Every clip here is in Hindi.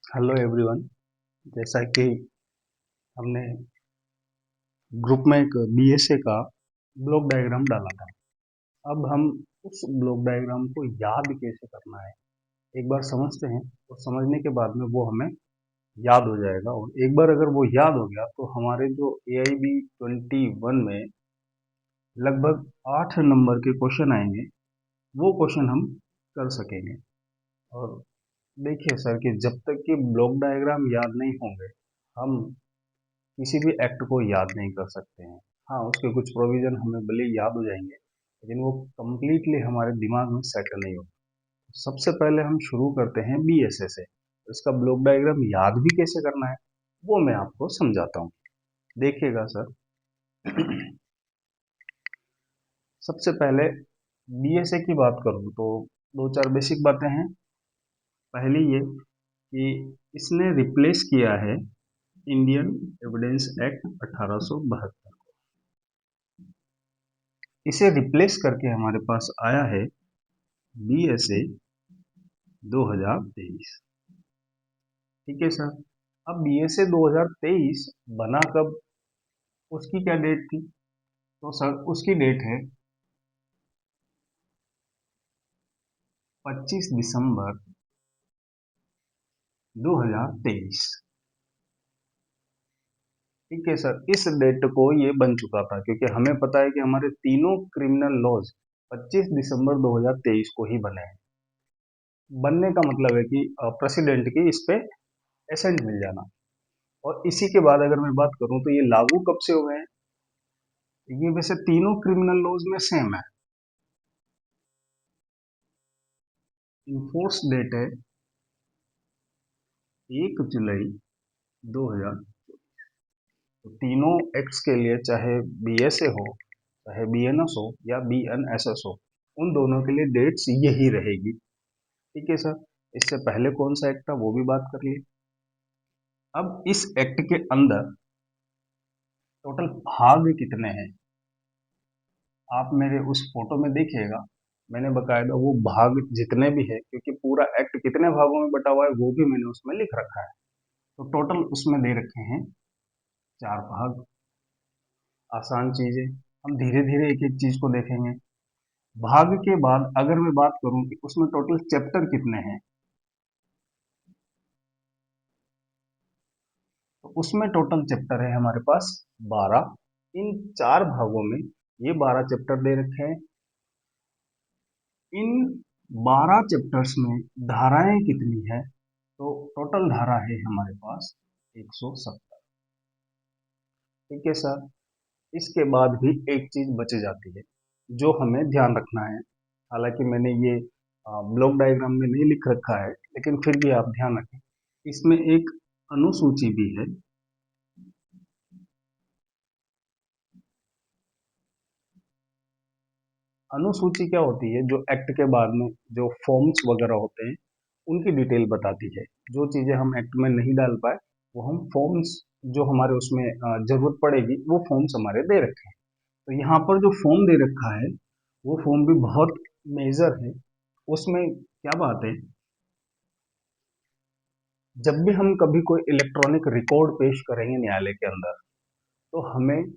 Hello everyone. जैसा कि हमने ग्रुप में एक बीएसए का ब्लॉक डायग्राम डाला था। अब हम उस ब्लॉक डायग्राम को याद कैसे करना है एक बार समझते हैं, और समझने के बाद में वो हमें याद हो जाएगा। और एक बार अगर वो याद हो गया तो हमारे जो AIB 21 में लगभग 8 नंबर के क्वेश्चन आएंगे, वो क्वेश्चन हम कर सकेंगे। और देखिए सर, कि जब तक कि ब्लॉक डायग्राम याद नहीं होंगे, हम किसी भी एक्ट को याद नहीं कर सकते हैं। हाँ, उसके कुछ प्रोविजन हमें भले ही याद हो जाएंगे, लेकिन वो कंप्लीटली हमारे दिमाग में सेट नहीं होगा। सबसे पहले हम शुरू करते हैं बीएसए से। इसका ब्लॉक डायग्राम याद भी कैसे करना है वो मैं आपको समझाता हूँ। देखिएगा सर, सबसे पहले बीएसए की बात करूँ तो दो चार बेसिक बातें हैं। पहली ये कि इसने रिप्लेस किया है इंडियन एविडेंस एक्ट 1872। इसे रिप्लेस करके हमारे पास आया है बीएसए 2023। ठीक है सर। अब बीएसए 2023 बना कब, उसकी क्या डेट थी? तो सर उसकी डेट है 25 दिसंबर 2023। ठीक है सर, इस डेट को ये बन चुका था क्योंकि हमें पता है कि हमारे तीनों क्रिमिनल लॉज 25 दिसंबर 2023 को ही बने हैं। बनने का मतलब है कि प्रेसिडेंट की इस पे एसेंट मिल जाना। और इसी के बाद अगर मैं बात करूं तो ये लागू कब से हुए हैं? ये वैसे तीनों क्रिमिनल लॉज में सेम है। इन्फोर्स डेट है 1 जुलाई 2000। तो तीनों एक्ट्स के लिए, चाहे बीएसए हो, चाहे बीएनएस हो या बीएनएसएस हो, उन दोनों के लिए डेट्स यही रहेगी। ठीक है सर। इससे पहले कौन सा एक्ट था वो भी बात कर लिए। अब इस एक्ट के अंदर टोटल भाग कितने हैं आप मेरे उस फोटो में देखिएगा। मैंने बकायदा वो भाग जितने भी है, क्योंकि पूरा एक्ट कितने भागों में बटा हुआ है वो भी मैंने उसमें लिख रखा है। तो टोटल उसमें दे रखे हैं 4 भाग। आसान चीज है, हम धीरे धीरे एक एक चीज को देखेंगे। भाग के बाद अगर मैं बात करूं कि उसमें टोटल चैप्टर कितने हैं, तो उसमें टोटल चैप्टर है हमारे पास 12। इन 4 भागों में ये 12 चैप्टर दे रखे हैं। इन 12 चैप्टर्स में धाराएं कितनी है? तो टोटल धारा है हमारे पास 170। ठीक है सर। इसके बाद भी एक चीज बच जाती है जो हमें ध्यान रखना है। हालांकि मैंने ये ब्लॉक डायग्राम में नहीं लिख रखा है, लेकिन फिर भी आप ध्यान रखें। इसमें एक अनुसूची भी है। अनुसूची क्या होती है? जो एक्ट के बाद में जो फॉर्म्स वगैरह होते हैं उनकी डिटेल बताती है। जो चीजें हम एक्ट में नहीं डाल पाए वो हम फॉर्म्स, जो हमारे उसमें जरूरत पड़ेगी, वो फॉर्म्स हमारे दे रखे हैं। तो यहाँ पर जो फॉर्म दे रखा है वो फॉर्म भी बहुत मेजर है। उसमें क्या बात है, जब भी हम कभी कोई इलेक्ट्रॉनिक रिकॉर्ड पेश करेंगे न्यायालय के अंदर, तो हमें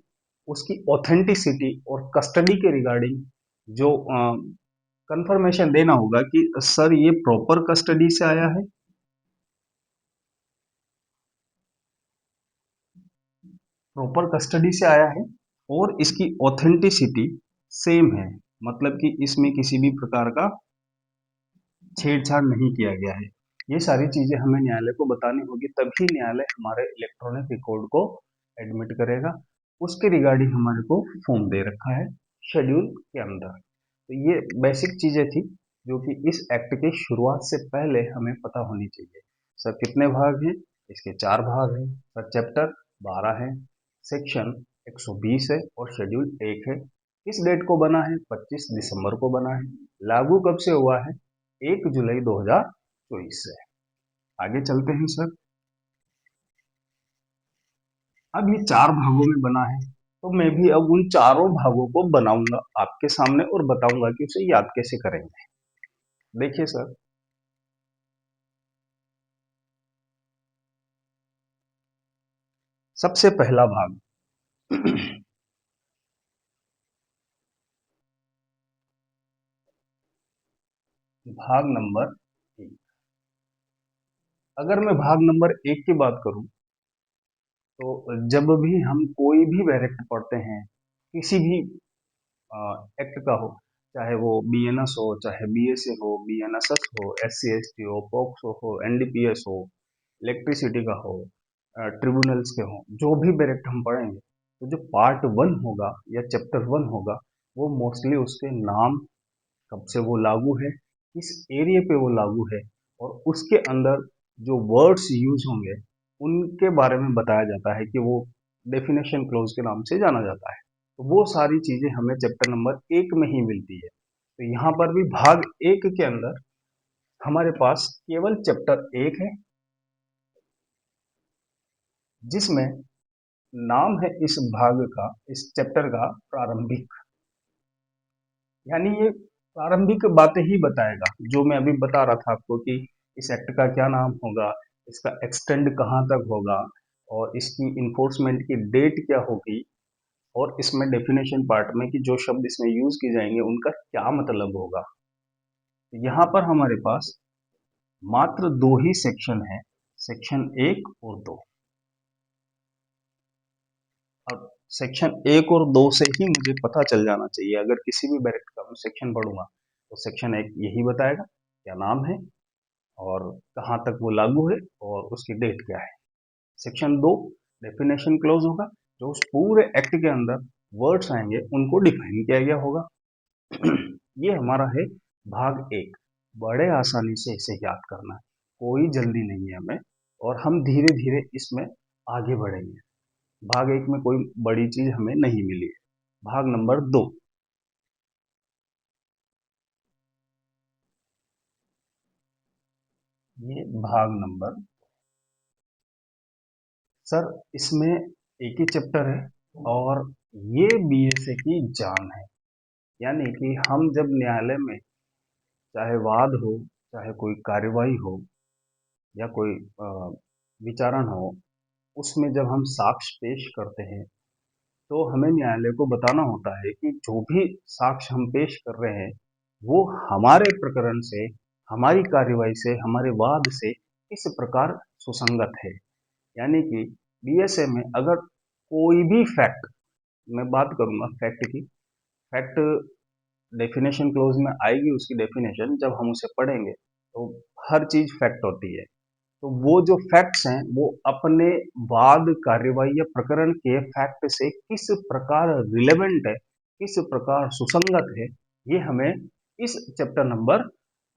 उसकी ऑथेंटिसिटी और कस्टडी के रिगार्डिंग जो कंफर्मेशन देना होगा कि सर ये प्रॉपर कस्टडी से आया है, प्रॉपर कस्टडी से आया है, और इसकी ऑथेंटिसिटी सेम है। मतलब कि इसमें किसी भी प्रकार का छेड़छाड़ नहीं किया गया है। ये सारी चीजें हमें न्यायालय को बतानी होगी, तभी न्यायालय हमारे इलेक्ट्रॉनिक रिकॉर्ड को एडमिट करेगा। उसके रिगार्डिंग हमारे को फॉर्म दे रखा है शेड्यूल के अंदर। तो ये बेसिक चीजें थी जो कि इस एक्ट के शुरुआत से पहले हमें पता होनी चाहिए। सर कितने भाग हैं? इसके 4 भाग हैं सर। चैप्टर 12 है, सेक्शन 120 है, और शेड्यूल 1 है। किस डेट को बना है? 25 दिसंबर को बना है। लागू कब से हुआ है? 1 जुलाई 2024 से। आगे चलते हैं सर। अब ये 4 भागों में बना है, तो मैं भी अब उन चारों भागों को बनाऊंगा आपके सामने और बताऊंगा कि उसे याद कैसे करेंगे। देखिए सर, सबसे पहला भाग भाग नंबर 1। अगर मैं भाग नंबर 1 की बात करूं तो जब भी हम कोई भी डायरेक्ट पढ़ते हैं किसी भी एक्ट का हो, चाहे वो बीएनएस हो, चाहे बीएसए हो, बीएनएसएस हो, एससी एसटी हो, पॉक्सो हो, एनडीपीएस हो, इलेक्ट्रिसिटी का हो, ट्रिब्यूनल्स के हो, जो भी डायरेक्ट हम पढ़ेंगे तो जो पार्ट 1 होगा या चैप्टर 1 होगा वो मोस्टली उसके नाम, कब से वो लागू है, किस एरिया पे वो लागू है, और उसके अंदर जो वर्ड्स यूज होंगे उनके बारे में बताया जाता है कि वो डेफिनेशन क्लोज के नाम से जाना जाता है। तो वो सारी चीजें हमें चैप्टर नंबर 1 में ही मिलती है। तो यहाँ पर भी भाग 1 के अंदर हमारे पास केवल चैप्टर 1 है, जिसमें नाम है इस भाग का, इस चैप्टर का प्रारंभिक। यानी ये प्रारंभिक बातें ही बताएगा, जो मैं अभी बता रहा था आपको कि इस एक्ट का क्या नाम होगा, इसका एक्सटेंड कहाँ तक होगा, और इसकी इन्फोर्समेंट की डेट क्या होगी, और इसमें डेफिनेशन पार्ट में कि जो शब्द इसमें यूज किए जाएंगे उनका क्या मतलब होगा। तो यहाँ पर हमारे पास मात्र 2 ही सेक्शन है, सेक्शन 1 और 2। अब सेक्शन 1 और 2 से ही मुझे पता चल जाना चाहिए, अगर किसी भी बैरेक्ट का मैं सेक्शन पढ़ूंगा तो सेक्शन 1 यही बताएगा क्या नाम है और कहाँ तक वो लागू है और उसकी डेट क्या है। सेक्शन 2 डेफिनेशन क्लोज होगा, जो उस पूरे एक्ट के अंदर वर्ड्स आएंगे उनको डिफाइन किया गया होगा। ये हमारा है भाग 1। बड़े आसानी से इसे याद करना है, कोई जल्दी नहीं है हमें, और हम धीरे धीरे इसमें आगे बढ़ेंगे। भाग 1 में कोई बड़ी चीज हमें नहीं मिली है। भाग नंबर 2, ये भाग नंबर, सर इसमें एक ही चैप्टर है और ये बीएसए की जान है। यानी कि हम जब न्यायालय में चाहे वाद हो, चाहे कोई कार्यवाही हो, या कोई विचारण हो, उसमें जब हम साक्ष्य पेश करते हैं तो हमें न्यायालय को बताना होता है कि जो भी साक्ष्य हम पेश कर रहे हैं वो हमारे प्रकरण से, हमारी कार्यवाही से, हमारे वाद से किस प्रकार सुसंगत है। यानी कि बीएसए में अगर कोई भी फैक्ट, मैं बात करूंगा फैक्ट की, फैक्ट डेफिनेशन क्लोज में आएगी, उसकी डेफिनेशन जब हम उसे पढ़ेंगे तो हर चीज फैक्ट होती है। तो वो जो फैक्ट्स हैं वो अपने वाद, कार्यवाही या प्रकरण के फैक्ट से किस प्रकार रिलेवेंट है, किस प्रकार सुसंगत है, ये हमें इस चैप्टर नंबर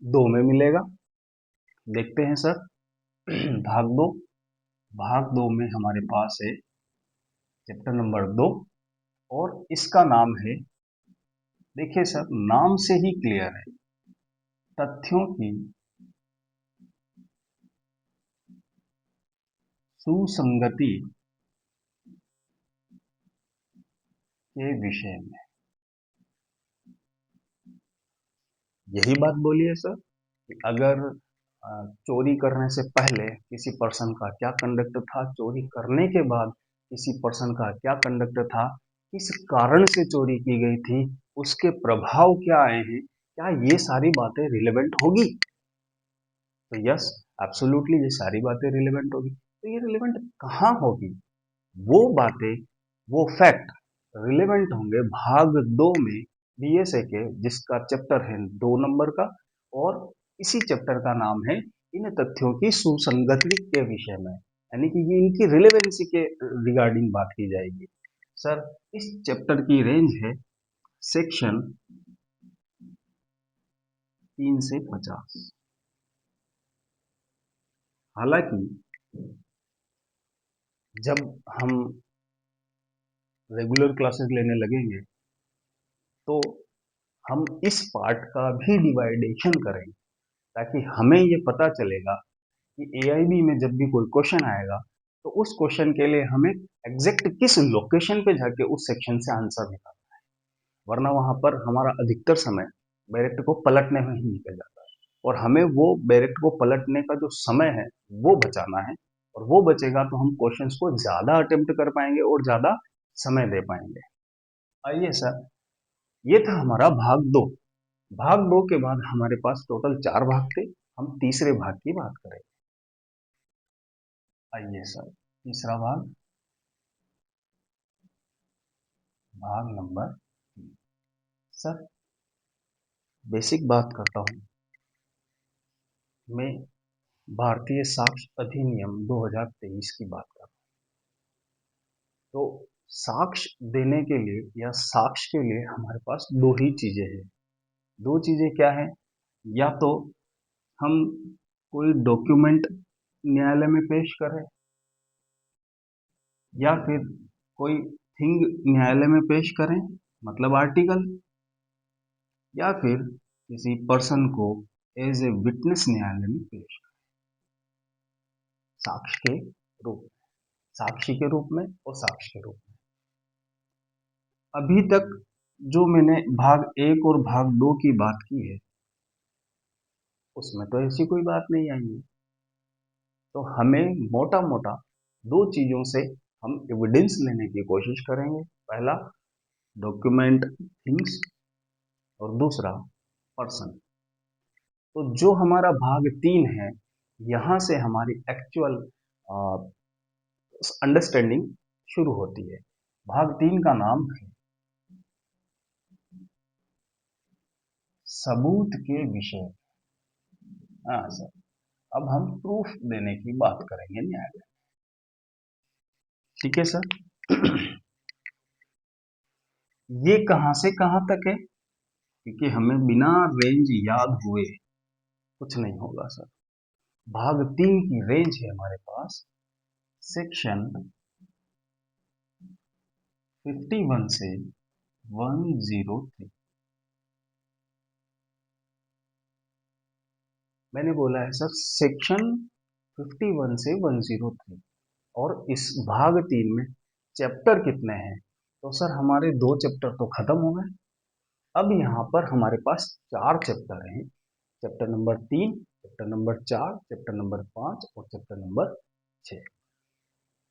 2 में मिलेगा। देखते हैं सर। भाग 2, भाग 2 में हमारे पास है चैप्टर नंबर 2 और इसका नाम है, देखिए सर नाम से ही क्लियर है, तथ्यों की सुसंगति के विषय में। यही बात बोली है सर कि अगर चोरी करने से पहले किसी पर्सन का क्या कंडक्ट था, चोरी करने के बाद किसी पर्सन का क्या कंडक्ट था, किस कारण से चोरी की गई थी, उसके प्रभाव क्या आए हैं, क्या ये सारी बातें रिलेवेंट होगी। तो यस, एब्सोल्युटली ये सारी बातें रिलेवेंट होगी। तो ये रिलेवेंट कहाँ होगी, वो बातें, वो फैक्ट रिलेवेंट होंगे भाग 2 में बीएसए के, जिसका चैप्टर है 2 नंबर का, और इसी चैप्टर का नाम है इन तथ्यों की सुसंगति के विषय में। यानी कि ये इनकी रिलेवेंसी के रिगार्डिंग बात की जाएगी। सर इस चैप्टर की रेंज है सेक्शन 3 से 50। हालांकि जब हम रेगुलर क्लासेस लेने लगेंगे तो हम इस पार्ट का भी डिवाइडेशन करेंगे, ताकि हमें ये पता चलेगा कि एआईबी में जब भी कोई क्वेश्चन आएगा तो उस क्वेश्चन के लिए हमें एग्जैक्ट किस लोकेशन पे जाके उस सेक्शन से आंसर निकालना है। वरना वहां पर हमारा अधिकतर समय बैरेक्ट को पलटने में ही निकल जाता है, और हमें वो बैरेक्ट को पलटने का जो समय है वो बचाना है, और वो बचेगा तो हम क्वेश्चंस को ज्यादा अटेम्प्ट कर पाएंगे और ज्यादा समय दे पाएंगे। आइए सर, ये था हमारा भाग 2। भाग 2 के बाद हमारे पास टोटल 4 भाग थे। हम तीसरे भाग की बात करेंगे। आइए सर, तीसरा भाग, भाग नंबर 3। सर, बेसिक बात करता हूँ मैं, भारतीय साक्ष्य अधिनियम 2023 की बात कर रहा हूँ। तो साक्ष्य देने के लिए या साक्ष्य के लिए हमारे पास दो ही चीजें हैं। दो चीजें क्या है? या तो हम कोई डॉक्यूमेंट न्यायालय में पेश करें, या फिर कोई थिंग न्यायालय में पेश करें, मतलब आर्टिकल, या फिर किसी पर्सन को एज ए विटनेस न्यायालय में पेश करें, साक्ष्य के रूप में, साक्षी के रूप में और साक्ष्य के रूप में। अभी तक जो मैंने भाग 1 और भाग 2 की बात की है, उसमें तो ऐसी कोई बात नहीं आई है। तो हमें मोटा मोटा दो चीजों से हम एविडेंस लेने की कोशिश करेंगे। पहला, डॉक्यूमेंट थिंग्स, और दूसरा पर्सन। तो जो हमारा भाग 3 है, यहां से हमारी एक्चुअल अंडरस्टैंडिंग शुरू होती है। भाग 3 का नाम है सबूत के विषय। हाँ सर, अब हम प्रूफ देने की बात करेंगे न्यायालय। ठीक है सर। ये कहां से कहां तक है? क्योंकि हमें बिना रेंज याद हुए कुछ नहीं होगा सर। भाग 3 की रेंज है हमारे पास सेक्शन 51 से 103। मैंने बोला है सर सेक्शन 51 से 103। और इस भाग 3 में चैप्टर कितने हैं? तो सर हमारे 2 चैप्टर तो खत्म हो गए। अब यहाँ पर हमारे पास 4 चैप्टर हैं। Chapter number 3, chapter number 4, chapter number 5 और चैप्टर नंबर 6।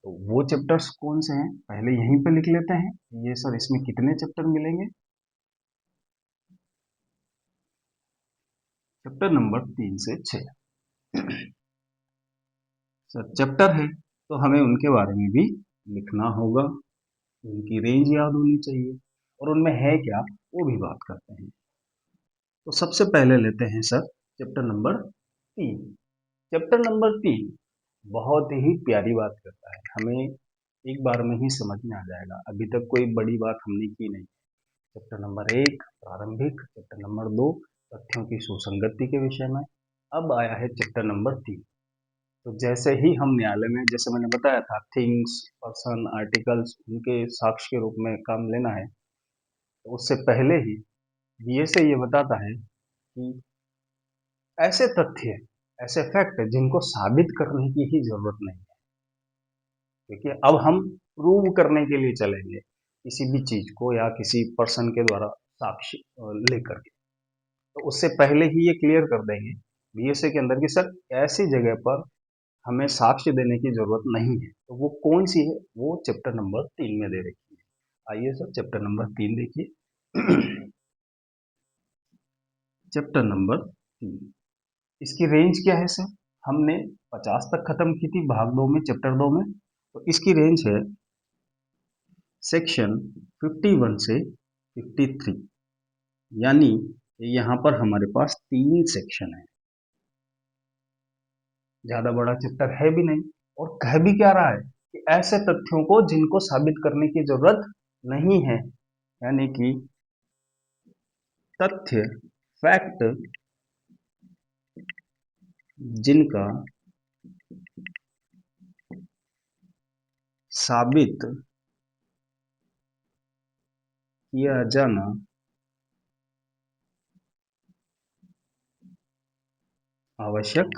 तो वो चैप्टर्स कौन से हैं, पहले यहीं पे लिख लेते हैं। ये सर इसमें कितने चैप्टर मिलेंगे? चैप्टर नंबर 3 से 6। सर चैप्टर है तो हमें उनके बारे में भी लिखना होगा, उनकी रेंज याद होनी चाहिए, और उनमें है क्या वो भी बात करते हैं। तो सबसे पहले लेते हैं sir chapter number 3। Chapter number 3 बहुत ही प्यारी बात करता है, हमें एक बार में ही समझ में आ जाएगा। अभी तक कोई बड़ी बात हमने की नहीं। चैप्टर नंबर 1 प्रारंभिक, चैप्टर नंबर 2 तथ्यों की सुसंगति के विषय में। अब आया है चैप्टर नंबर 3। तो जैसे ही हम न्यायालय में, जैसे मैंने बताया था, थिंग्स, पर्सन, आर्टिकल्स, उनके साक्ष्य के रूप में काम लेना है, तो उससे पहले ही बीएसए ये बताता है कि ऐसे तथ्य, ऐसे फैक्ट जिनको साबित करने की ही जरूरत नहीं है। क्योंकि अब हम प्रूव करने के लिए चलेंगे किसी भी चीज को या किसी पर्सन के द्वारा साक्ष्य लेकर के। तो उससे पहले ही ये क्लियर कर देंगे बीएसए के अंदर कि सर ऐसी जगह पर हमें साक्ष्य देने की जरूरत नहीं है। तो वो कौन सी है, वो चैप्टर नंबर 3 में दे रखी है। आइए सर चैप्टर नंबर 3 देखिए। चैप्टर नंबर 3, इसकी रेंज क्या है सर? हमने 50 तक खत्म की थी भाग 2 में, चैप्टर 2 में। तो इसकी रेंज है सेक्शन 51 से 53। यानी यहाँ पर हमारे पास 3 सेक्शन है, ज्यादा बड़ा चैप्टर है भी नहीं। और कह भी क्या रहा है कि ऐसे तथ्यों को जिनको साबित करने की जरूरत नहीं है। यानी कि तथ्य, फैक्ट जिनका साबित किया जाना आवश्यक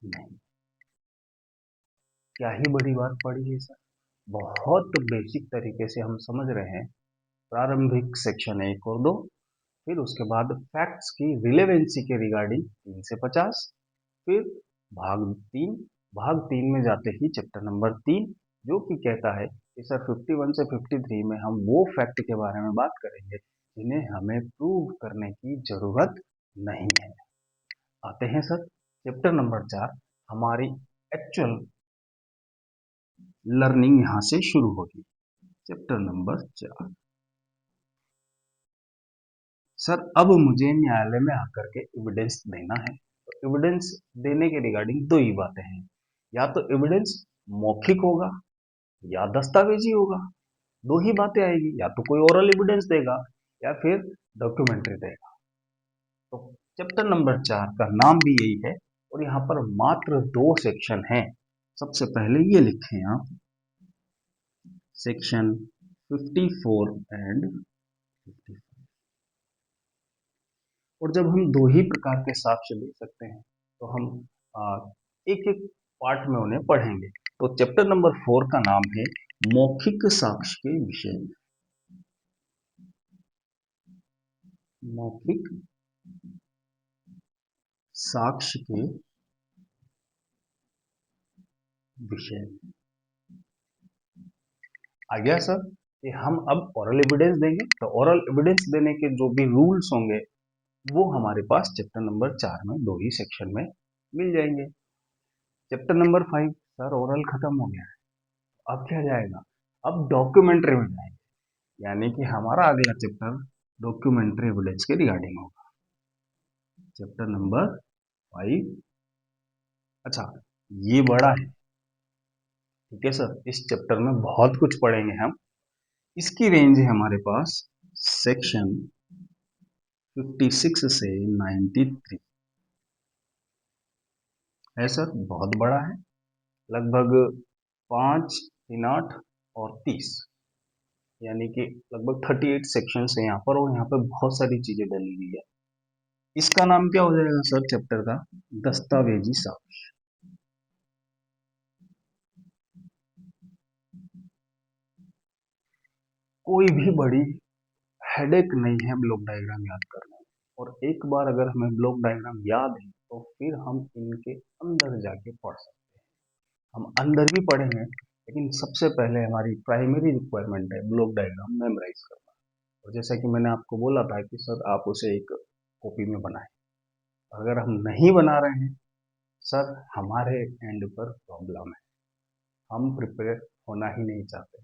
नहीं। क्या ही बड़ी बात पड़ी है सर, बहुत बेसिक तरीके से हम समझ रहे हैं। प्रारंभिक सेक्शन 1 और 2, फिर उसके बाद फैक्ट्स की रिलेवेंसी के रिगार्डिंग 3 से 50, फिर भाग 3 में जाते ही चैप्टर नंबर 3, जो कि कहता है कि सर 51 से 53 में हम वो फैक्ट के बारे में बात करेंगे जिन्हें हमें प्रूव करने की जरूरत नहीं है। आते हैं सर चैप्टर नंबर 4, हमारी एक्चुअल लर्निंग यहां से शुरू होगी। चैप्टर नंबर 4, सर अब मुझे न्यायालय में आकर के एविडेंस देना है। तो एविडेंस देने के रिगार्डिंग दो ही बातें हैं, या तो एविडेंस मौखिक होगा या दस्तावेजी होगा। दो ही बातें आएगी, या तो कोई ओरल एविडेंस देगा या फिर डॉक्यूमेंट्री देगा। तो चैप्टर नंबर 4 का नाम भी यही है और यहाँ पर मात्र 2 सेक्शन हैं। सबसे पहले ये लिखें आप, सेक्शन 54 एंड 55। और जब हम दो ही प्रकार के साक्ष्य ले सकते हैं तो हम एक एक पार्ट में उन्हें पढ़ेंगे। तो चैप्टर नंबर 4 का नाम है मौखिक साक्ष्य के विषय में। मौखिक साक्ष्य के विषय में आ गया सर कि हम अब ओरल एविडेंस देंगे। तो ओरल एविडेंस देने के जो भी रूल्स होंगे वो हमारे पास चैप्टर नंबर 4 में दो ही सेक्शन में मिल जाएंगे। चैप्टर नंबर 5, सर ओरल खत्म हो गया है, अब क्या जाएगा? अब डॉक्यूमेंट्री में जाएंगे, यानी कि हमारा अगला चैप्टर डॉक्यूमेंट्री एविडेंस के रिगार्डिंग होगा। चैप्टर नंबर 5, अच्छा ये बड़ा है, ठीक है सर, इस चैप्टर में बहुत कुछ पढ़ेंगे हम। इसकी रेंज है हमारे पास सेक्शन 56 से 93 है सर, बहुत बड़ा है, लगभग 5, 3, 8 और 30, यानी कि लगभग 38 सेक्शन है यहाँ पर, और यहाँ पर बहुत सारी चीजें डली हुई है। इसका नाम क्या हो जाएगा सर चैप्टर का? दस्तावेजी साक्ष्य। कोई भी बड़ी हेडेक नहीं है ब्लॉक डायग्राम याद करना, और एक बार अगर हमें ब्लॉक डायग्राम याद है तो फिर हम इनके अंदर जाके पढ़ सकते हैं। हम अंदर भी पढ़ेंगे, लेकिन सबसे पहले हमारी प्राइमरी रिक्वायरमेंट है ब्लॉक डायग्राम मेमोराइज करना। और जैसा कि मैंने आपको बोला था कि सर आप उसे एक कॉपी में बनाएं, अगर हम नहीं बना रहे हैं सर, हमारे एंड पर प्रॉब्लम है, हम प्रिपेयर होना ही नहीं चाहते।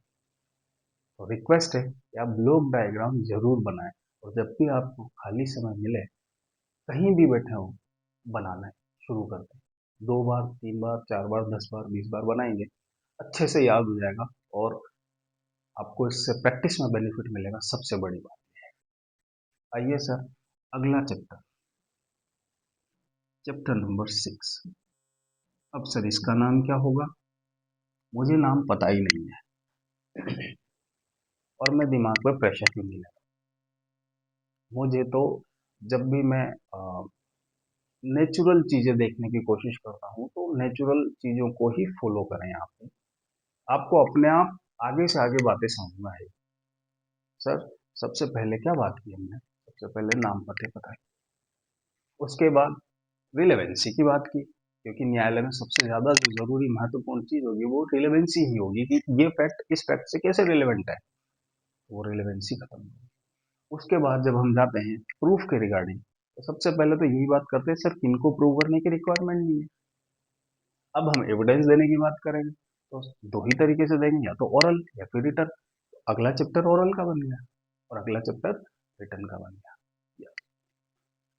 तो रिक्वेस्ट है कि आप ब्लॉक डायग्राम जरूर बनाएं, और जब भी आपको खाली समय मिले, कहीं भी बैठे हो, बनाना शुरू कर दें। 2 बार, 3 बार, 4 बार, 10 बार, 20 बार बनाएंगे, अच्छे से याद हो जाएगा और आपको इससे प्रैक्टिस में बेनिफिट मिलेगा, सबसे बड़ी बात। आइए सर अगला चैप्टर, चैप्टर नंबर 6। अब सर इसका नाम क्या होगा? मुझे नाम पता ही नहीं है और मैं दिमाग पर प्रेशर भी नहीं लगा। मुझे तो जब भी मैं नेचुरल चीजें देखने की कोशिश करता हूँ तो नेचुरल चीजों को ही फॉलो करें। यहाँ पे आपको अपने आप आगे से आगे बातें समझ में आएगी। सर सबसे पहले क्या बात की हमने? सबसे पहले नाम पते बताए, उसके बाद रिलेवेंसी की बात की, क्योंकि न्यायालय में सबसे ज्यादा जो जरूरी महत्वपूर्ण चीज होगी वो रिलेवेंसी ही होगी कि ये फैक्ट इस फैक्ट से कैसे रिलेवेंट है, वो रिलेवेंसी खत्म होगी। उसके बाद जब हम जाते हैं प्रूफ के रिगार्डिंग, तो सबसे पहले तो यही बात करते हैं सर किनको प्रूव करने की रिक्वायरमेंट नहीं है। अब हम एविडेंस देने की बात करेंगे तो दो ही तरीके से देंगे, या तो ओरल या फिर रिटर्न। अगला चैप्टर ओरल का बन गया और अगला चैप्टर रिटर्न का बन गया।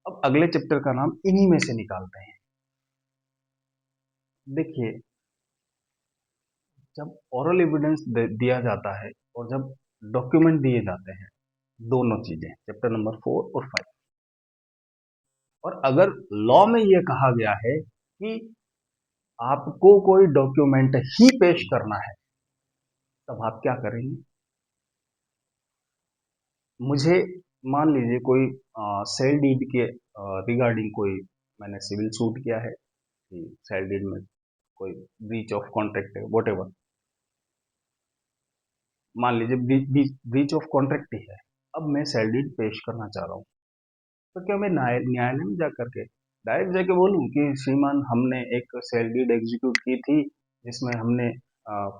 अब अगले चैप्टर का नाम इन्हीं में से निकालते हैं। देखिए, जब ओरल एविडेंस दिया जाता है और जब डॉक्यूमेंट दिए जाते हैं, दोनों चीजें चैप्टर नंबर 4 और 5, और अगर लॉ में यह कहा गया है कि आपको कोई डॉक्यूमेंट ही पेश करना है, तब आप क्या करेंगे? मुझे मान लीजिए कोई सेल डीड के रिगार्डिंग कोई मैंने सिविल सूट किया है कि सेल डीड में कोई ब्रीच ऑफ कॉन्ट्रैक्ट है, वट एवर, मान लीजिए ब्रीच ऑफ कॉन्ट्रैक्ट ही है। अब मैं सेल डीड पेश करना चाह रहा हूँ, तो क्या मैं न्यायालय में जा करके डायरेक्ट जाके बोलूं कि श्रीमान हमने एक सेल डीड एग्जीक्यूट की थी जिसमें हमने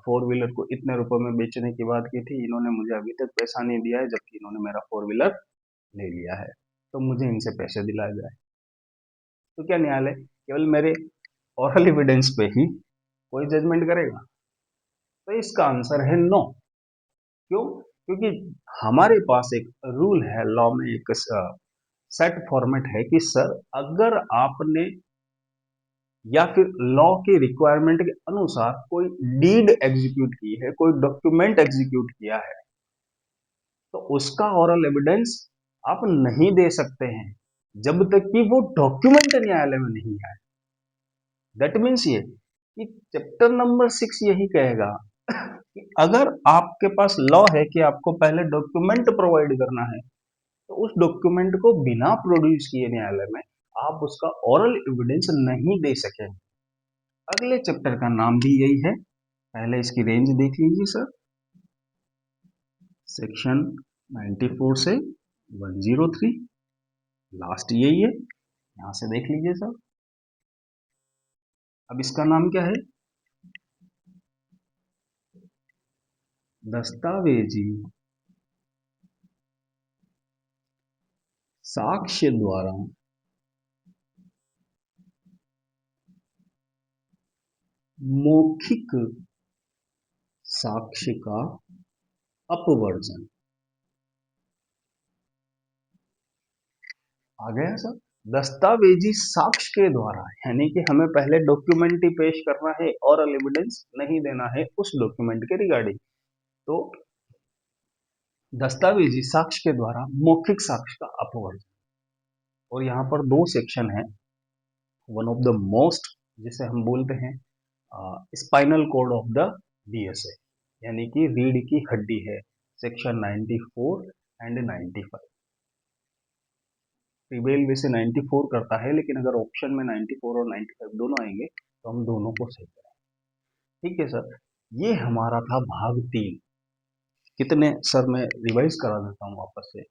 फोर व्हीलर को इतने रुपए में बेचने की बात की थी, इन्होंने मुझे अभी तक पैसा नहीं दिया है जबकि इन्होंने मेरा फोर व्हीलर ले लिया है, तो मुझे इनसे पैसे दिलाए जाए। तो क्या न्यायालय केवल मेरे ओरल एविडेंस पे ही कोई जजमेंट करेगा? तो इसका आंसर है नो। क्यों? क्योंकि हमारे पास एक रूल है, लॉ में एक सेट फॉर्मेट है कि सर अगर आपने या फिर लॉ के रिक्वायरमेंट के अनुसार कोई डीड एग्जीक्यूट की है, कोई डॉक्यूमेंट एग्जीक्यूट किया है, तो उसका ओरल एविडेंस आप नहीं दे सकते हैं जब तक कि वो डॉक्यूमेंट न्यायालय में नहीं आए। दैट मीन्स ये कि चैप्टर नंबर 6 यही कहेगा कि अगर आपके पास लॉ है कि आपको पहले डॉक्यूमेंट प्रोवाइड करना है, तो उस डॉक्यूमेंट को बिना प्रोड्यूस किए न्यायालय में आप उसका ओरल एविडेंस नहीं दे सके। अगले चैप्टर का नाम भी यही है, पहले इसकी रेंज देख लीजिए सर। सेक्शन 94 से 103, लास्ट यही है, यहां से देख लीजिए सर। अब इसका नाम क्या है? दस्तावेजी साक्ष्य द्वारा मौखिक साक्ष्य का अपवर्जन। आ गया सर? दस्तावेजी साक्ष्य के द्वारा, यानी कि हमें पहले डॉक्यूमेंट ही पेश करना है, ओरल एविडेंस नहीं देना है उस डॉक्यूमेंट के रिगार्डिंग। तो दस्तावेजी साक्ष्य के द्वारा मौखिक साक्ष्य का अपवर्जन। और यहाँ पर दो सेक्शन है, वन ऑफ द मोस्ट जिसे हम बोलते हैं spinal cord of the DSA, यानी कि रीढ़ की हड्डी है, सेक्शन 94 एंड 95। प्रीवेल वैसे 94 करता है, लेकिन अगर ऑप्शन में 94 और 95 दोनों आएंगे तो हम दोनों को सही करें। ठीक है सर, ये हमारा था भाग 3। कितने सर, मैं रिवाइज करा देता हूँ वापस से।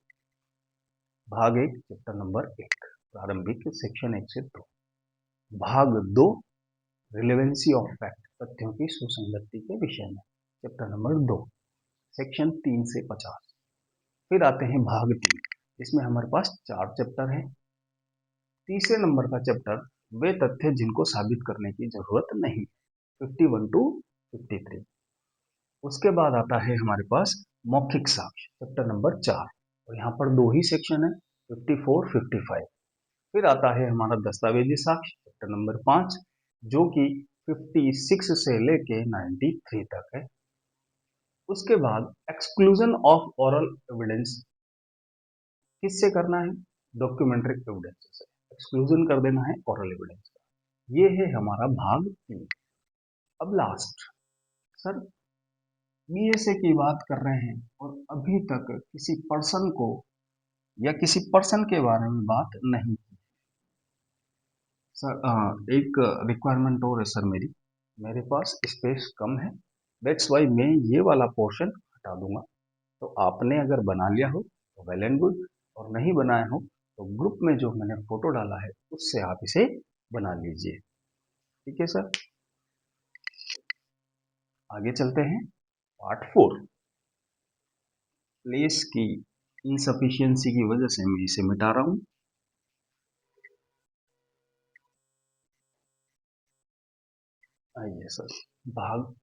भाग 1 चैप्टर नंबर 1 प्रारंभिक सेक्शन 1 से 2। भाग 2 रिलेवेंसी ऑफ फैक्ट, तथ्यों की सुसंगति के विषय में, चैप्टर नंबर 2 सेक्शन 3 से 50। फिर आते हैं भाग 3, इसमें हमारे पास 4 चैप्टर हैं। तीसरे नंबर का चैप्टर वे तथ्य जिनको साबित करने की जरूरत नहीं, 51 टू 53। उसके बाद आता है हमारे पास मौखिक साक्ष्य, चैप्टर नंबर 4, और यहाँ पर दो ही सेक्शन है, 54 55। फिर आता है हमारा दस्तावेजी साक्ष्य, चैप्टर नंबर 5, जो कि 56 से लेके 93 तक है। उसके बाद एक्सक्लूजन ऑफ ओरल एविडेंस किससे करना है? डॉक्यूमेंट्री एविडेंस से एक्सक्लूजन कर देना है ओरल एविडेंस का। ये है हमारा भाग 3। अब लास्ट सर, बीएसए की बात कर रहे हैं और अभी तक किसी पर्सन को या किसी पर्सन के बारे में बात नहीं की। सर एक रिक्वायरमेंट और है सर मेरी, मेरे पास स्पेस कम है, दैट्स वाई मैं ये वाला पोर्शन हटा दूंगा। तो आपने अगर बना लिया हो तो वेल एंड गुड, और नहीं बनाया हो तो ग्रुप में जो मैंने फोटो डाला है उससे आप इसे बना लीजिए। ठीक है सर, आगे चलते हैं। पार्ट 4, प्लेस की इनसफिशियंसी की वजह से मैं इसे मिटा रहा हूं। आइए सर, भाग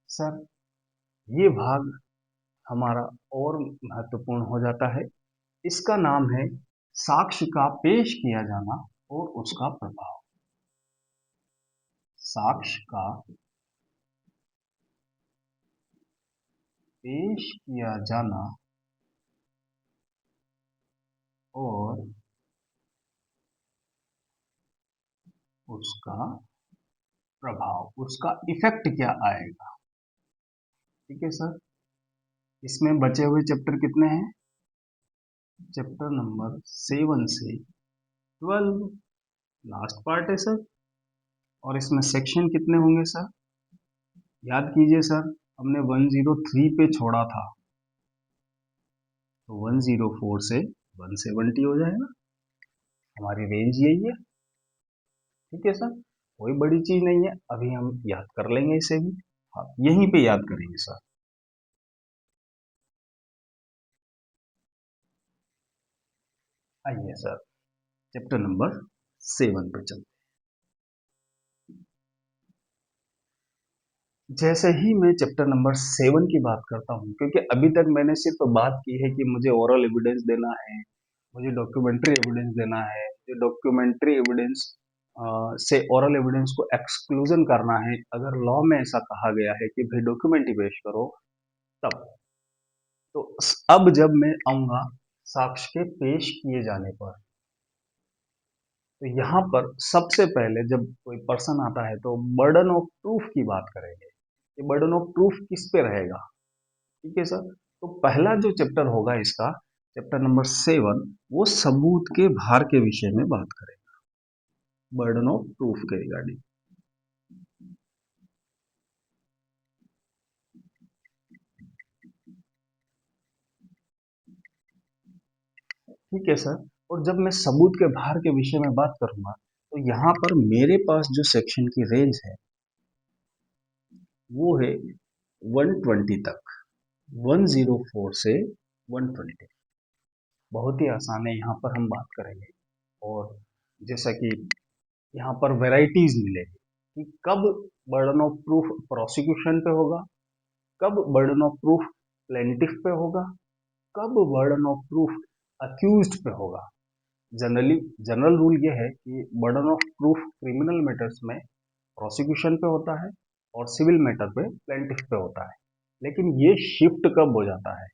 सर, ये भाग हमारा और महत्वपूर्ण हो जाता है। इसका नाम है साक्ष्य का पेश किया जाना और उसका प्रभाव। साक्ष्य का पेश किया जाना और उसका प्रभाव, उसका इफेक्ट क्या आएगा। ठीक है सर, इसमें बचे हुए चैप्टर कितने हैं? चैप्टर नंबर 7 से 12 लास्ट पार्ट है सर। और इसमें सेक्शन कितने होंगे सर? याद कीजिए सर, हमने 103 पे छोड़ा था, तो 104 से 170 हो जाएगा। हमारी रेंज यही है। ठीक है सर, कोई बड़ी चीज नहीं है, अभी हम याद कर लेंगे इसे भी। हाँ, यहीं पे याद करेंगे सर। आइए सर, चैप्टर नंबर 7 पे चलते। जैसे ही मैं चैप्टर नंबर 7 की बात करता हूँ, क्योंकि अभी तक मैंने सिर्फ बात की है कि मुझे ओरल एविडेंस देना है, मुझे डॉक्यूमेंट्री एविडेंस देना है, मुझे डॉक्यूमेंट्री एविडेंस से ओरल एविडेंस को एक्सक्लूजन करना है, अगर लॉ में ऐसा कहा गया है कि भाई डॉक्यूमेंट ही पेश करो तब। तो अब जब मैं आऊंगा साक्ष्य के पेश किए जाने पर, तो यहाँ पर सबसे पहले जब कोई पर्सन आता है तो बर्डन ऑफ प्रूफ की बात करेंगे कि बर्डन ऑफ प्रूफ किस पे रहेगा। ठीक है सर, तो पहला जो चैप्टर होगा इसका, चैप्टर नंबर 7, वो सबूत के भार के विषय में बात करेगा, बर्डन ऑफ प्रूफ के रिगार्डिंग। ठीक है सर, और जब मैं सबूत के भार के विषय में बात करूंगा तो यहाँ पर मेरे पास जो सेक्शन की रेंज है वो है 120 तक, 104 से 120। बहुत ही आसान है, यहाँ पर हम बात करेंगे। और जैसा कि यहाँ पर वैरायटीज मिलेगी कि कब बर्डन ऑफ प्रूफ प्रोसिक्यूशन पे होगा, कब बर्डन ऑफ प्रूफ प्लेंटिफ पे होगा, कब बर्डन ऑफ प्रूफ अक्यूज्ड पे होगा। जनरली जनरल रूल ये है कि burden of proof criminal matters में प्रोसिक्यूशन पे होता है और सिविल मैटर पे प्लेंटिफ पे होता है, लेकिन ये शिफ्ट कब हो जाता है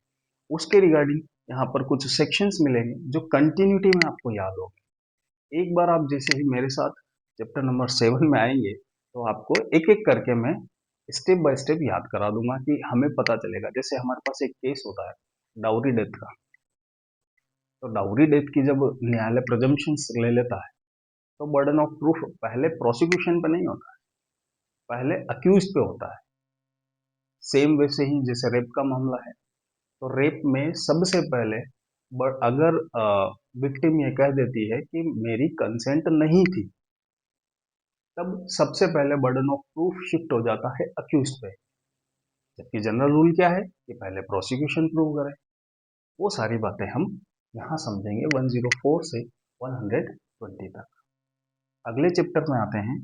उसके रिगार्डिंग यहाँ पर कुछ सेक्शंस मिलेंगे जो कंटिन्यूटी में आपको याद होगा। एक बार आप जैसे ही मेरे साथ चैप्टर नंबर 7 में आएंगे तो आपको एक एक करके मैं स्टेप बाय स्टेप याद करा दूंगा कि हमें पता चलेगा। जैसे हमारे पास एक केस होता है डाउरी डेथ का, तो डाउरी डेथ की जब न्यायालय प्रेजम्पशंस ले लेता है तो बर्डन ऑफ प्रूफ पहले प्रोसिक्यूशन पे नहीं होता है, पहले अक्यूज पे होता है। सेम वैसे ही जैसे रेप का मामला है, तो रेप में सबसे पहले अगर विक्टिम ये कह देती है कि मेरी कंसेंट नहीं थी, तब सबसे पहले बर्डन ऑफ प्रूफ शिफ्ट हो जाता है अक्यूज पे। जबकि जनरल रूल क्या है कि पहले प्रोसिक्यूशन प्रूव करे। वो सारी बातें हम यहाँ समझेंगे 104 से 120 तक। अगले चैप्टर में आते हैं,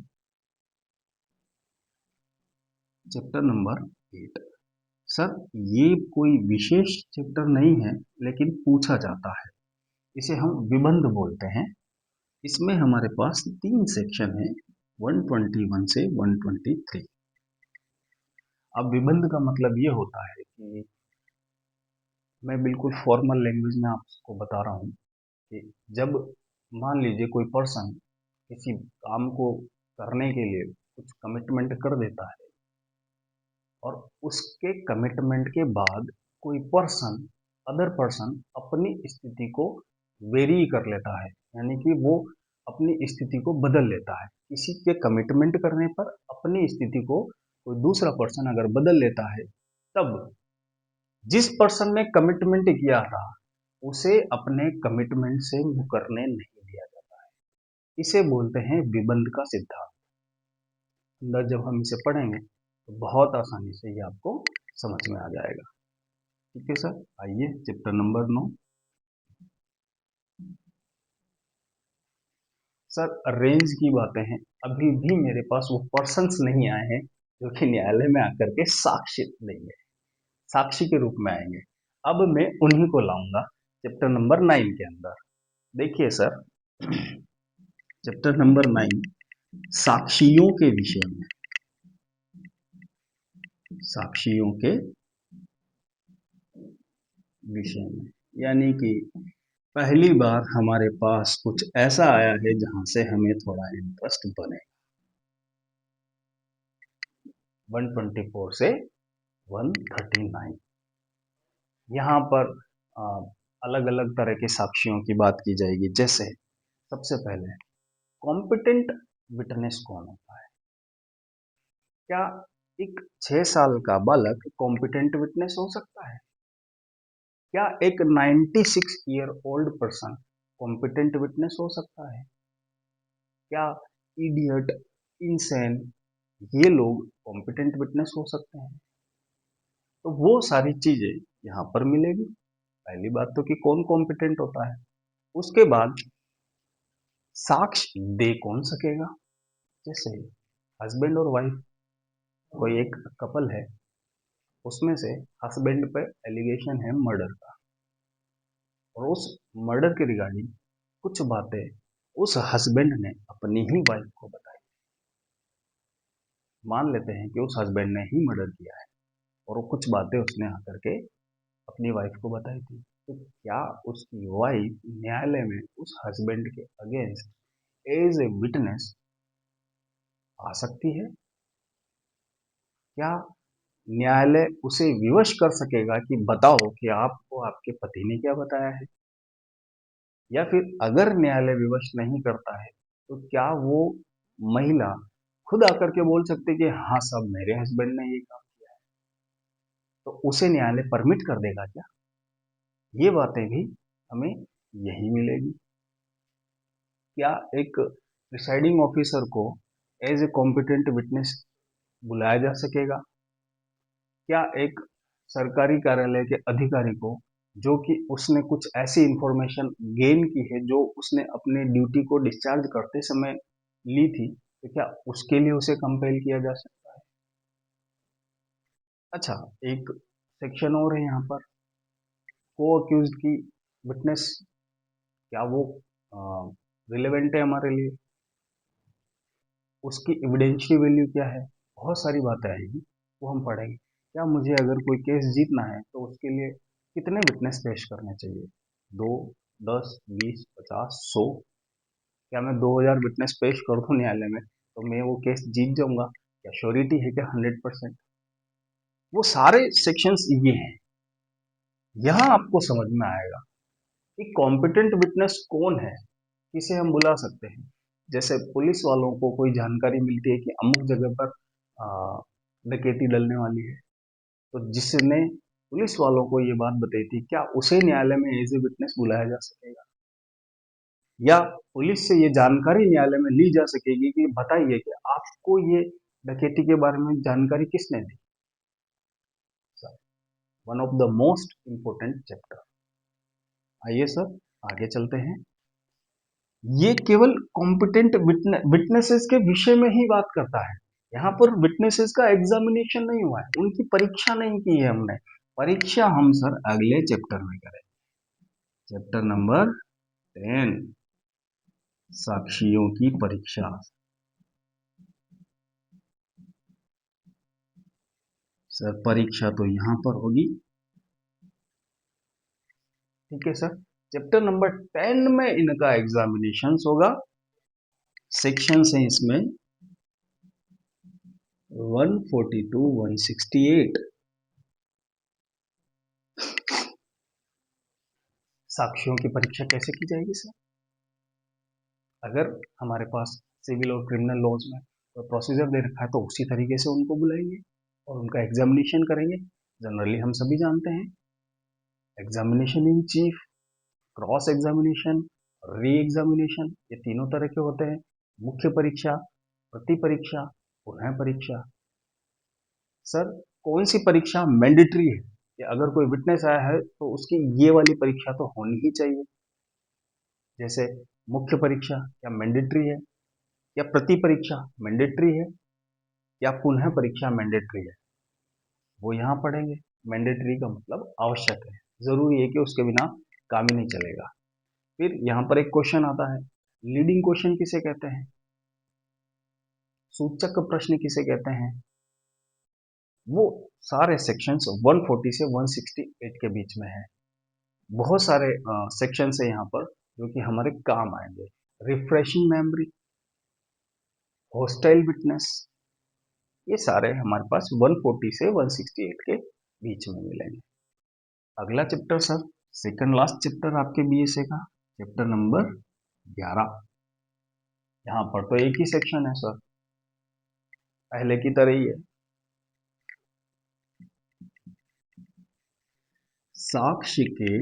चैप्टर नंबर 8। सर, ये कोई विशेष चैप्टर नहीं है, लेकिन पूछा जाता है। इसे हम विबंध बोलते हैं। इसमें हमारे पास 3 सेक्शन है, 121 से 123। अब विबंध का मतलब ये होता है कि मैं बिल्कुल फॉर्मल लैंग्वेज में आपको बता रहा हूँ कि जब मान लीजिए कोई पर्सन किसी काम को करने के लिए कुछ कमिटमेंट कर देता है और उसके कमिटमेंट के बाद कोई पर्सन, अदर पर्सन अपनी स्थिति को वेरी कर लेता है, यानी कि वो अपनी स्थिति को बदल लेता है। किसी के कमिटमेंट करने पर अपनी स्थिति को कोई दूसरा पर्सन अगर बदल लेता है, तब जिस पर्सन ने कमिटमेंट किया था उसे अपने कमिटमेंट से मुकरने नहीं दिया जाता है। इसे बोलते हैं विबंध का सिद्धांत। अंदर जब हम इसे पढ़ेंगे तो बहुत आसानी से ये आपको समझ में आ जाएगा। ठीक है सर, आइए चैप्टर नंबर 9। सर, रेंज की बातें हैं, अभी भी मेरे पास वो पर्सन्स नहीं आए हैं जो कि न्यायालय में आकर के साक्ष्य देंगे, साक्षी के रूप में आएंगे। अब मैं उन्हीं को लाऊंगा चैप्टर नंबर 9 के अंदर। देखिए सर, चैप्टर नंबर 9 साक्षियों के विषय में, साक्षियों के विषय में, यानी कि पहली बार हमारे पास कुछ ऐसा आया है जहां से हमें थोड़ा इंटरेस्ट बने। 124 से 139, यहाँ पर अलग अलग तरह के साक्षियों की बात की जाएगी। जैसे सबसे पहले कॉम्पिटेंट विटनेस कौन होता है? क्या एक 6 साल का बालक कॉम्पिटेंट विटनेस हो सकता है? क्या एक 96 year old person competent witness हो सकता है? क्या इडियट, इंसेन, ये लोग कॉम्पिटेंट विटनेस हो सकते हैं? तो वो सारी चीजें यहाँ पर मिलेगी। पहली बात तो कि कौन कॉम्पिटेंट होता है, उसके बाद साक्ष्य दे कौन सकेगा। जैसे हस्बैंड और वाइफ, कोई एक कपल है, उसमें से हस्बैंड पे एलिगेशन है मर्डर का, और उस मर्डर के रिगार्डिंग कुछ बातें उस हस्बैंड ने अपनी ही वाइफ को बताई। मान लेते हैं कि उस हस्बैंड ने ही मर्डर किया है और वो कुछ बातें उसने आकर के अपनी वाइफ को बताई थी, तो क्या उसकी वाइफ न्यायालय में उस हस्बैंड के अगेंस्ट एज ए विटनेस आ सकती है? क्या न्यायालय उसे विवश कर सकेगा कि बताओ कि आपको आपके पति ने क्या बताया है? या फिर अगर न्यायालय विवश नहीं करता है तो क्या वो महिला खुद आकर के बोल सकती कि हाँ साहब मेरे हस्बैंड ने ये काम किया है, तो उसे न्यायालय परमिट कर देगा क्या? ये बातें भी हमें यही मिलेगी। क्या एक प्रिसाइडिंग ऑफिसर को एज ए कॉम्पिटेंट विटनेस बुलाया जा सकेगा? क्या एक सरकारी कार्यालय के अधिकारी को, जो कि उसने कुछ ऐसी इंफॉर्मेशन गेन की है जो उसने अपने ड्यूटी को डिस्चार्ज करते समय ली थी, तो क्या उसके लिए उसे कंपेल किया जा सकता है? अच्छा, एक सेक्शन और है यहाँ पर, को अक्यूज की विटनेस, क्या वो रिलेवेंट है हमारे लिए? उसकी एविडेंशियल वैल्यू क्या है? बहुत सारी बातें आएगी, वो हम पढ़ेंगे। क्या मुझे अगर कोई केस जीतना है तो उसके लिए कितने विटनेस पेश करने चाहिए? 2, 10, 20, 50, 100? क्या मैं 2000 विटनेस पेश कर दूं न्यायालय में तो मैं वो केस जीत जाऊंगा? क्या श्योरिटी है क्या 100%? वो सारे सेक्शंस ये हैं। यहाँ आपको समझ में आएगा कि कॉम्पिटेंट विटनेस कौन है, किसे हम बुला सकते हैं। जैसे पुलिस वालों को कोई जानकारी मिलती है कि अमुक जगह पर डकैती डलने वाली है, तो जिसने पुलिस वालों को ये बात बताई थी, क्या उसे न्यायालय में एज ए विटनेस बुलाया जा सकेगा? या पुलिस से ये जानकारी न्यायालय में ली जा सकेगी कि बताइए कि आपको ये डकैती के बारे में जानकारी किसने दी? One of the most important chapter. आइए सर आगे चलते हैं। ये केवल कॉम्पिटेंट विटनेसेस के विषय में ही बात करता है। यहाँ पर विटनेसेस का एग्जामिनेशन नहीं हुआ है, उनकी परीक्षा नहीं की है हमने। परीक्षा हम सर अगले चैप्टर में करें, चैप्टर नंबर 10, साक्षियों की परीक्षा। सर परीक्षा तो यहाँ पर होगी, ठीक है सर। चैप्टर नंबर 10 में इनका एग्जामिनेशन होगा। सेक्शन है इसमें 142, 168। साक्षियों की परीक्षा कैसे की जाएगी सर? अगर हमारे पास सिविल और क्रिमिनल लॉज में कोई प्रोसीजर दे रखा है तो उसी तरीके से उनको बुलाएंगे और उनका एग्जामिनेशन करेंगे। जनरली हम सभी जानते हैं, examination in chief, cross examination, re examination, ये तीनों तरह के होते हैं। मुख्य परीक्षा, प्रति परीक्षा, पुनः परीक्षा। सर कौन सी परीक्षा मैंडेटरी है कि अगर कोई विटनेस आया है तो उसकी ये वाली परीक्षा तो होनी ही चाहिए? जैसे मुख्य परीक्षा क्या मैंडेटरी है, या प्रति परीक्षा मैंडेटरी है, या पुनः परीक्षा मैंडेटरी है? वो यहाँ पढ़ेंगे। मैंडेटरी का मतलब आवश्यक है, जरूरी है कि उसके बिना काम ही नहीं चलेगा। फिर यहाँ पर एक क्वेश्चन आता है, लीडिंग क्वेश्चन किसे कहते हैं? सूचक प्रश्न किसे कहते हैं? वो सारे सेक्शंस 140 से 168 के बीच में है। बहुत सारे सेक्शंस है यहाँ पर जो कि हमारे काम आएंगे। रिफ्रेशिंग मेमोरी, हॉस्टाइल विटनेस, ये सारे हमारे पास 140 से 168 के बीच में मिलेंगे। अगला chapter sir, second last chapter आपके बीएसए का, चैप्टर नंबर 11। यहाँ पर तो एक ही सेक्शन है सर, पहले की तरह ही है। साक्ष्य के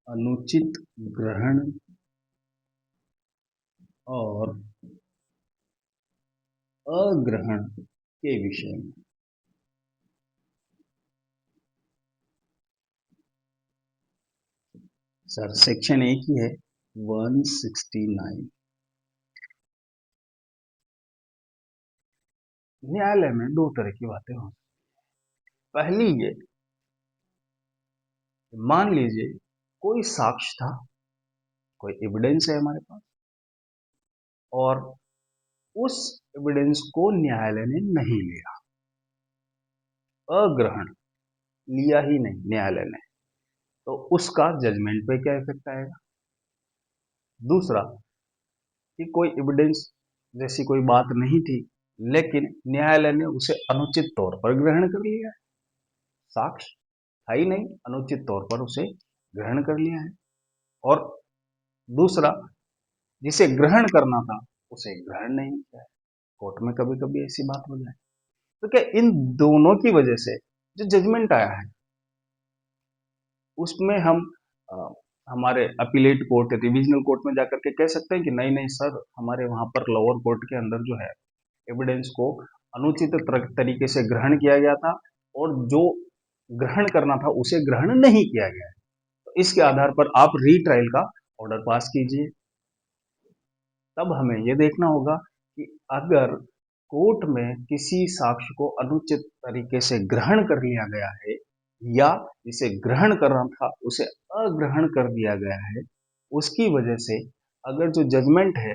अनुचित ग्रहण और अग्रहण के विषय में। सर सेक्शन एक ही है 169। न्यायालय में दो तरह की बातें हो। पहली ये, मान लीजिए कोई साक्ष्य था, कोई एविडेंस है हमारे पास, और उस एविडेंस को न्यायालय ने नहीं लिया, अग्रहण लिया ही नहीं न्यायालय ने, तो उसका जजमेंट पे क्या इफेक्ट आएगा। दूसरा कि कोई एविडेंस जैसी कोई बात नहीं थी, लेकिन न्यायालय ने उसे अनुचित तौर पर ग्रहण कर लिया है, साक्ष्य था ही नहीं, अनुचित तौर पर उसे ग्रहण कर लिया है। और दूसरा, जिसे ग्रहण करना था उसे ग्रहण नहीं किया है। कोर्ट में कभी कभी ऐसी बात हो जाए, तो क्या इन दोनों की वजह से जो जजमेंट आया है उसमें हम हमारे अपीलेट कोर्ट, रिविजनल कोर्ट में जाकर के कह सकते हैं कि नहीं नहीं सर, हमारे वहां पर लोअर कोर्ट के अंदर जो है एविडेंस को अनुचित तरीके से ग्रहण किया गया था, और जो ग्रहण करना था उसे ग्रहण नहीं किया गया है, तो इसके आधार पर आप रीट्रायल का ऑर्डर पास कीजिए। तब हमें यह देखना होगा कि अगर कोर्ट में किसी साक्ष्य को अनुचित तरीके से ग्रहण कर लिया गया है, या जिसे ग्रहण करना था उसे अग्रहण कर दिया गया है, उसकी वजह से अगर जो जजमेंट है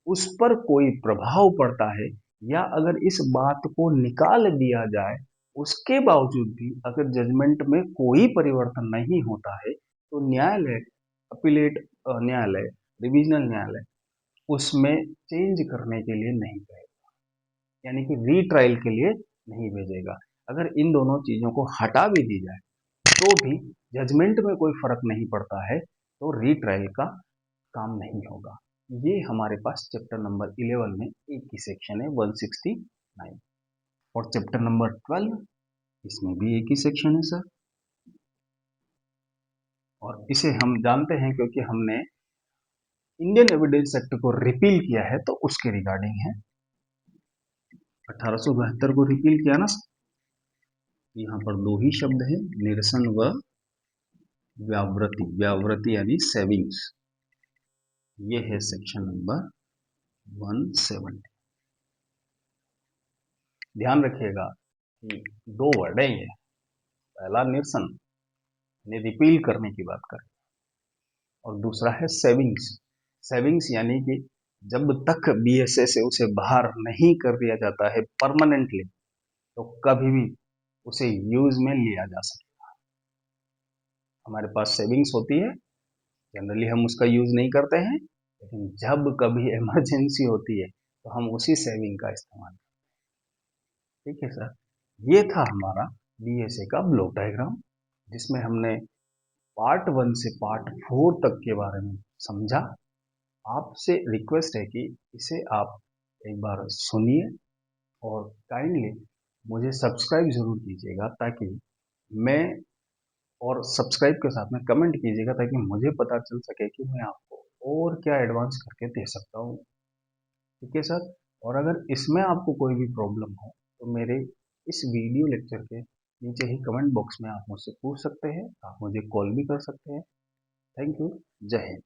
उस पर कोई प्रभाव पड़ता है, या अगर इस बात को निकाल दिया जाए उसके बावजूद भी अगर जजमेंट में कोई परिवर्तन नहीं होता है, तो न्यायालय, अपीलेट न्यायालय, रिविजनल न्यायालय उसमें चेंज करने के लिए नहीं कहेगा, यानी कि रीट्रायल के लिए नहीं भेजेगा। अगर इन दोनों चीजों को हटा भी दी जाए तो भी जजमेंट में कोई फर्क नहीं पड़ता है, तो रीट्रायल का काम नहीं होगा। ये हमारे पास चैप्टर नंबर 11 में एक ही सेक्शन है 169, और चैप्टर नंबर 12 इसमें भी एक ही सेक्शन है सर, और इसे हम जानते हैं क्योंकि हमने इंडियन एविडेंस एक्ट को रिपील किया है, तो उसके रिगार्डिंग है। 1872 को रिपील किया ना, यहाँ पर दो ही शब्द है, निरसन व व्यावृत्ति। व्यावृत्ति यानी सेविंग्स, ये है सेक्शन नंबर 170। ध्यान रखिएगा कि दो वर्ड है ये, पहला निरसन यानी रिपील करने की बात करें, और दूसरा है सेविंग्स। सेविंग्स यानी कि जब तक बीएसए से उसे बाहर नहीं कर दिया जाता है परमानेंटली, तो कभी भी उसे यूज में लिया जा सकता है। हमारे पास सेविंग्स होती है, जनरली हम उसका यूज नहीं करते हैं, लेकिन जब कभी इमरजेंसी होती है तो हम उसी सेविंग का इस्तेमाल करते हैं। ठीक है सर, ये था हमारा बीएसए का ब्लॉक डायग्राम, जिसमें हमने पार्ट 1 से पार्ट 4 तक के बारे में समझा। आपसे रिक्वेस्ट है कि इसे आप एक बार सुनिए, और काइंडली मुझे सब्सक्राइब जरूर कीजिएगा, ताकि मैं, और सब्सक्राइब के साथ में कमेंट कीजिएगा ताकि मुझे पता चल सके कि मैं आपको और क्या एडवांस करके दे सकता हूँ। ठीक है सर, और अगर इसमें आपको कोई भी प्रॉब्लम हो तो मेरे इस वीडियो लेक्चर के नीचे ही कमेंट बॉक्स में आप मुझसे पूछ सकते हैं, आप मुझे कॉल भी कर सकते हैं। थैंक यू, जय हिंद।